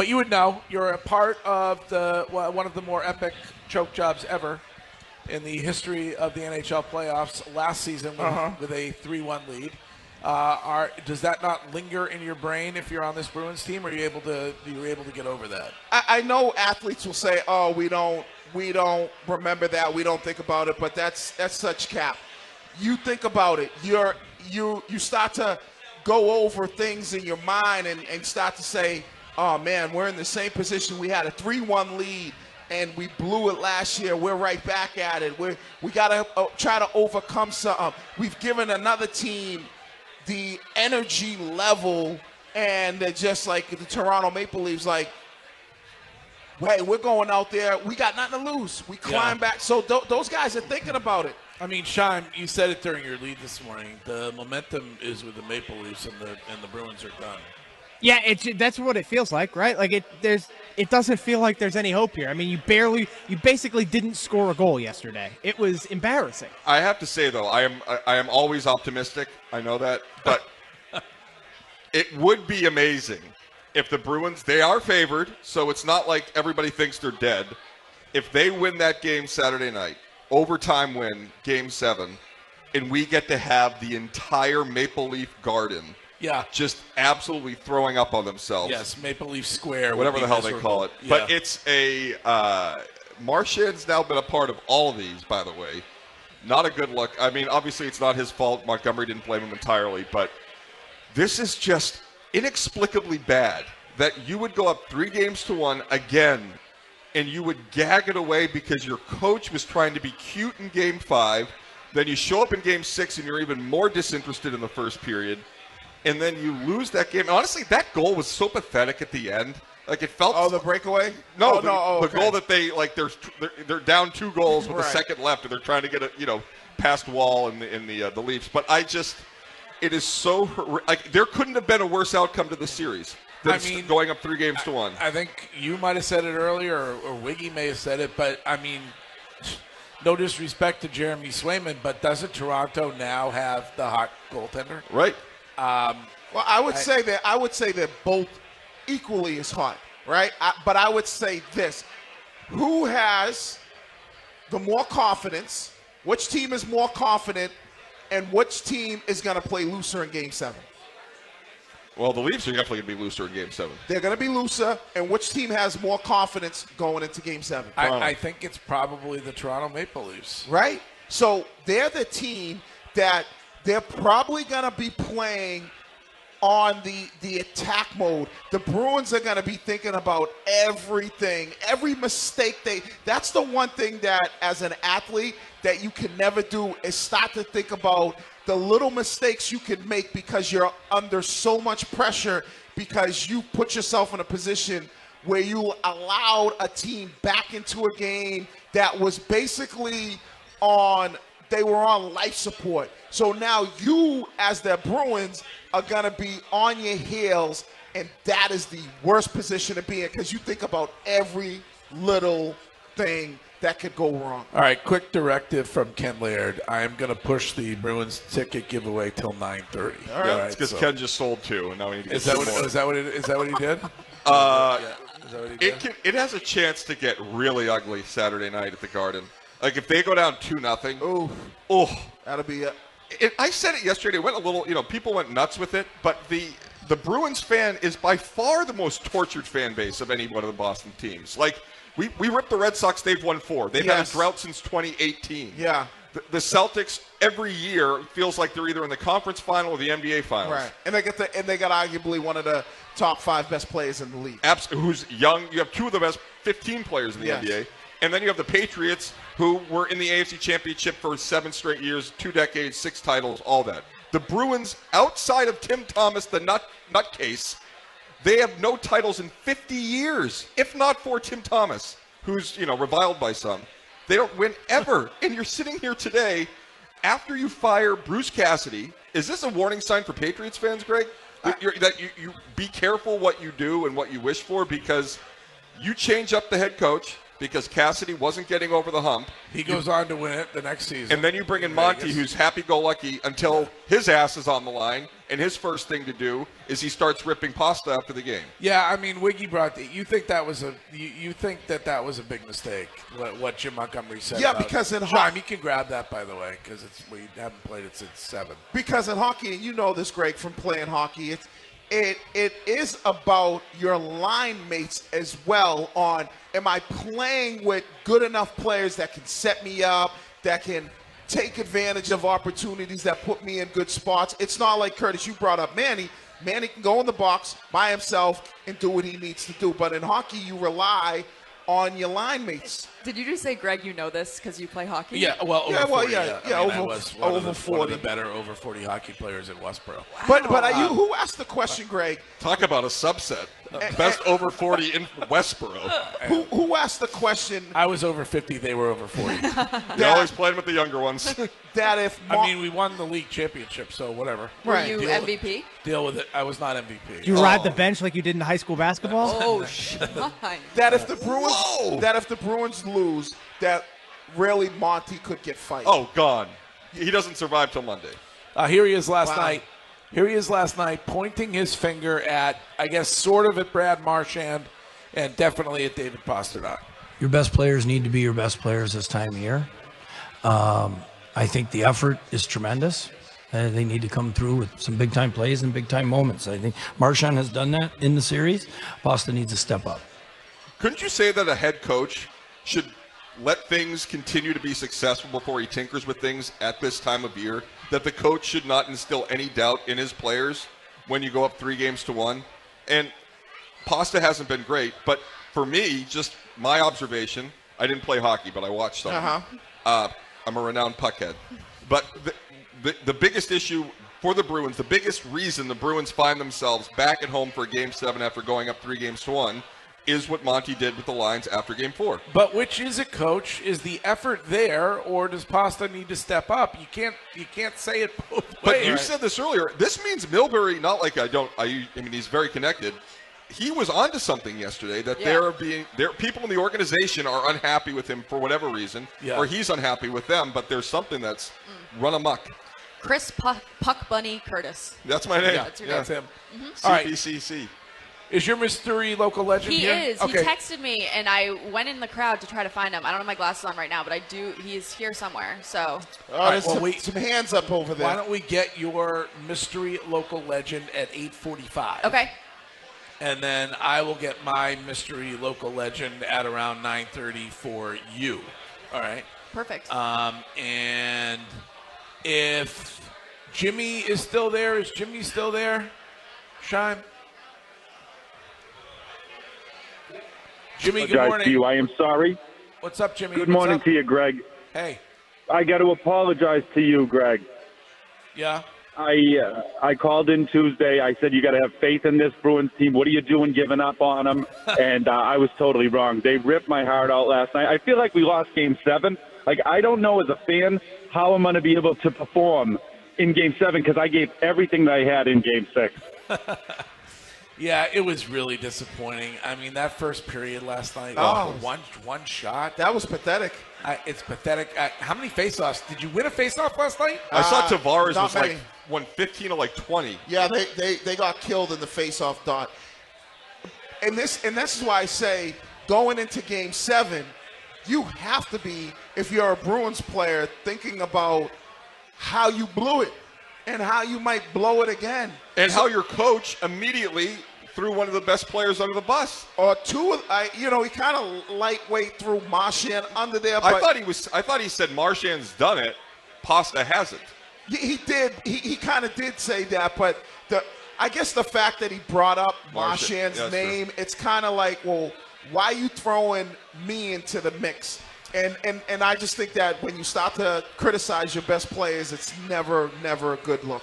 But you would know you're a part of one of the more epic choke jobs ever in the history of the NHL playoffs last season with a 3-1 lead. Does that not linger in your brain if you're on this Bruins team, or are you able to get over that? I know athletes will say, "Oh, we don't remember that, we don't think about it," but that's such cap. You think about it. You start to go over things in your mind and start to say, "Oh man, we're in the same position. We had a 3-1 lead and we blew it last year. We're right back at it. We got to try to overcome something. We've given another team the energy level, and they're just like the Toronto Maple Leafs, like, hey, we're going out there. We got nothing to lose. We climb back." So those guys are thinking about it. I mean, Sean, you said it during your lead this morning. The momentum is with the Maple Leafs, and the Bruins are done. Yeah, that's what it feels like, right? Like it doesn't feel like there's any hope here. I mean, you basically didn't score a goal yesterday. It was embarrassing. I have to say though, I am always optimistic. I know that, but it would be amazing if the Bruins, they are favored, so it's not like everybody thinks they're dead. If they win that game Saturday night, overtime win, Game 7, and we get to have the entire Maple Leaf Garden just absolutely throwing up on themselves. Yes, Maple Leaf Square. Whatever the hell they call it. Yeah. But it's a Marchand's now been a part of all of these, by the way. Not a good look. I mean, obviously it's not his fault. Montgomery didn't blame him entirely. But this is just inexplicably bad that you would go up 3-1 again, and you would gag it away because your coach was trying to be cute in Game 5. Then you show up in Game 6 and you're even more disinterested in the first period. And then you lose that game. Honestly, that goal was so pathetic at the end. Like, it felt. Oh, the breakaway? No, the goal that they're down 2 goals with a second left, and they're trying to get a past Wall in the Leafs. But it is so like there couldn't have been a worse outcome to the series than going up 3-1. I think you might have said it earlier, or Wiggy may have said it, but I mean, no disrespect to Jeremy Swayman, but doesn't Toronto now have the hot goaltender? Right. Well, I would say they're both equally as hot, right? But I would say this: who has the more confidence? Which team is more confident, and which team is going to play looser in Game 7? Well, the Leafs are definitely going to be looser in Game 7. They're going to be looser, and which team has more confidence going into Game 7? I think it's probably the Toronto Maple Leafs. Right? So they're the team that they're probably going to be playing on the attack mode. The Bruins are going to be thinking about everything, every mistake that's the one thing that as an athlete that you can never do is start to think about the little mistakes you can make because you're under so much pressure because you put yourself in a position where you allowed a team back into a game that was basically they were on life support. So now you, as the Bruins, are going to be on your heels, and that is the worst position to be in because you think about every little thing that could go wrong. All right, quick directive from Ken Laird. I am going to push the Bruins ticket giveaway till 9:30. All right, it's because Ken just sold 2, and now we need to get more. Is that what he did? It has a chance to get really ugly Saturday night at the Garden. Like, if they go down 2-0, that'll be it. I said it yesterday. It went a little, people went nuts with it, but the Bruins fan is by far the most tortured fan base of any one of the Boston teams. Like, we ripped the Red Sox. They've won 4. They've had a drought since 2018. Yeah. The Celtics every year feels like they're either in the conference final or the NBA finals. Right, and they got arguably one of the top 5 best players in the league. Absolutely, who's young. You have 2 of the best 15 players in the NBA. And then you have the Patriots, who were in the AFC Championship for 7 straight years, 2 decades, 6 titles, all that. The Bruins, outside of Tim Thomas, the nutcase, they have no titles in 50 years, if not for Tim Thomas, who's, reviled by some. They don't win ever. And you're sitting here today, after you fire Bruce Cassidy. Is this a warning sign for Patriots fans, Greg? That you be careful what you do and what you wish for, because you change up the head coach, because Cassidy wasn't getting over the hump. He goes on to win it the next season. And then you bring in Monty, who's happy-go-lucky until his ass is on the line, and his first thing to do is he starts ripping pasta after the game. Yeah, I mean, Wiggy brought you think that was a you think that was a big mistake? What Jim Montgomery said? Yeah, about because in Sean, hockey, you can grab that, by the way, because we haven't played it since 7. Because in hockey, and you know this, Greg, from playing hockey, it is about your line mates as well. On, am I playing with good enough players that can set me up, that can take advantage of opportunities that put me in good spots? It's not like, Curtis, you brought up Manny. Manny can go in the box by himself and do what he needs to do. But in hockey, you rely on your line mates. Did you just say, Greg, you know this because you play hockey? Yeah, well, over 40, I was one over of 40. the better over 40 hockey players at Westboro. Wow. But who asked the question, Greg? Talk about a subset. Best over 40 in Westboro. Who asked the question? I was over 50. They were over 40. They always played with the younger ones. That if I mean, we won the league championship, so whatever. Were you Deal MVP? Deal with it. I was not MVP. Did you ride the bench like you did in high school basketball? Oh, shine. that if the Bruins lose, that really Monty could get fired. Oh, gone. He doesn't survive till Monday. Here he is last Wow. night. Here he is last night, pointing his finger at, I guess, sort of at Brad Marchand, and definitely at David Pastrnak. Your best players need to be your best players this time of year. I think the effort is tremendous. They need to come through with some big-time plays and big-time moments. I think Marchand has done that in the series. Pasta needs to step up. Couldn't you say that a head coach should let things continue to be successful before he tinkers with things at this time of year? That the coach should not instill any doubt in his players when you go up 3-1? And Pasta hasn't been great, but for me, just my observation, I didn't play hockey, but I watched some. I'm a renowned puckhead. But the biggest issue for the Bruins, the biggest reason the Bruins find themselves back at home for Game 7 after going up 3-1 is what Monty did with the lines after Game 4. But which is it, Coach? Is the effort there, or does Pasta need to step up? You can't say it both ways. But you said this earlier. This means Milbury, not like I mean, he's very connected. He was onto something yesterday that people in the organization are unhappy with him for whatever reason, or he's unhappy with them, but there's something that's run amok. Chris Puck Bunny Curtis. That's my name. Yeah, that's your name. That's him. Mm-hmm. All right. CPCC. Is your mystery local legend He here? is. Okay. He texted me, and I went in the crowd to try to find him. I don't have my glasses on right now, but I do. He's here somewhere. So. There's some hands up over there. Why don't we get your mystery local legend at 8:45? Okay. And then I will get my mystery local legend at around 9:30 for you. All right. Perfect. And if Jimmy is still there, is Jimmy still there? Shime? Jimmy, good morning. To you. I am sorry. What's up, Jimmy? Good What's morning up? to you, Greg. Hey. I got to apologize to you, Greg. Yeah? I called in Tuesday. I said you got to have faith in this Bruins team. What are you doing giving up on them? And I was totally wrong. They ripped my heart out last night. I feel like we lost Game 7. Like, I don't know as a fan how I'm going to be able to perform in Game 7 because I gave everything that I had in Game 6. Yeah, it was really disappointing. I mean, that first period last night, one shot. That was pathetic. It's pathetic. How many faceoffs? Did you win a faceoff last night? I saw Tavares not was many. won 15 of 20. Yeah, they got killed in the face-off dot. And this is why I say going into Game 7, you have to be, if you're a Bruins player, thinking about how you blew it and how you might blow it again. And how your coach immediately threw one of the best players under the bus. Or two, he kind of lightweight threw Marchand under there. But I thought he said Marchand's done it. Pasta hasn't. He did. He kind of did say that, but I guess the fact that he brought up Marchand's name, true. It's kind of like, well, why are you throwing me into the mix? And I just think that when you start to criticize your best players, it's never a good look.